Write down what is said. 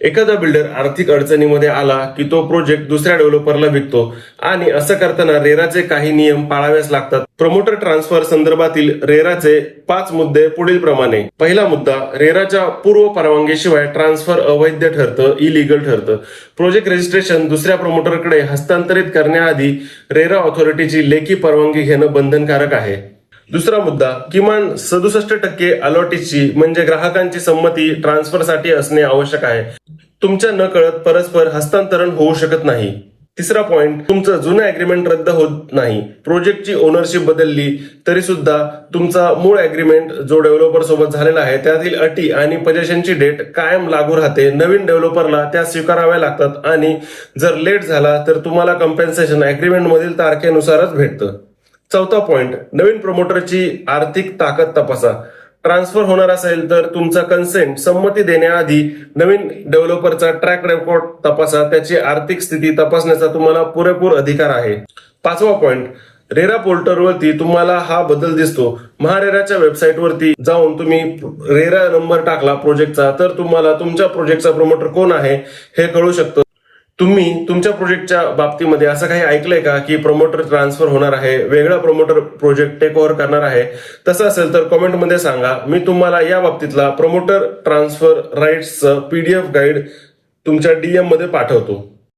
एखादा बिल्डर आर्थिक अडचणीमध्ये आला की तो प्रोजेक्ट दुसऱ्या डेव्हलपरला विकतो आणि असं करताना रेराचे काही नियम पाळावेच लागतात. प्रमोटर ट्रान्सफर संदर्भातील रेराचे 5 मुद्दे पुढील प्रमाणे. पहिला मुद्दा, रेराच्या पूर्व परवानगीशिवाय ट्रान्सफर अवैध ठरतं, इलिगल ठरतं. प्रोजेक्ट रजिस्ट्रेशन दुसऱ्या प्रमोटरकडे हस्तांतरित करण्याआधी रेरा ऑथॉरिटीची लेखी परवानगी घेणं बंधनकारक आहे. दुसरा मुद्दा, किमान 67% अलॉटीची म्हणजे ग्राहकांची संमती ट्रान्सफरसाठी असणे आवश्यक आहे. तुमच्या नकळत परस्पर हस्तांतरण होऊ शकत नाही. तिसरा पॉइंट, तुमचं जुनं अग्रीमेंट रद्द होत नाही. प्रोजेक्टची ओनरशिप बदलली तरी सुद्धा तुमचा मूळ अग्रीमेंट जो डेव्हलपर सोबत झालेला आहे त्यातील अटी आणि पोजेशनची डेट कायम लागू राहते. नवीन डेव्हलपरला त्या स्वीकाराव्या लागतात आणि जर लेट झाला तर तुम्हाला कॉम्पेन्सेशन अग्रीमेंट मधील तारखेनुसारच भेटतं. चौथा पॉइंट, नवीन प्रमोटरची आर्थिक ताकद तपासा. ट्रान्सफर होणार असेल तर तुमचा कन्सेंट संमती देण्याआधी नवीन डेव्हलपरचा ट्रॅक रेकॉर्ड तपासा. त्याची आर्थिक स्थिती तपासण्याचा तुम्हाला पुरेपूर अधिकार आहे. पाचवा पॉइंट, रेरा पोर्टलवरती तुम्हाला हा बदल दिसतो. महारेराच्या वेबसाईटवरती जाऊन तुम्ही रेरा नंबर टाकला प्रोजेक्टचा तर तुम्हाला तुमच्या प्रोजेक्टचा प्रमोटर कोण आहे हे कळू शकतं. तुम्ही तुमच्या प्रोजेक्टच्या बाबतीमध्ये असं काही ऐकलंय का की प्रमोटर ट्रान्सफर होणार आहे, वेगळा प्रमोटर प्रोजेक्ट टेक ओव्हर करणार आहे? तसं असेल तर कमेंटमध्ये सांगा. मी तुम्हाला या बाबतीतला प्रमोटर ट्रान्सफर राईट्सचं PDF गाईड तुमच्या DM मध्ये पाठवतो.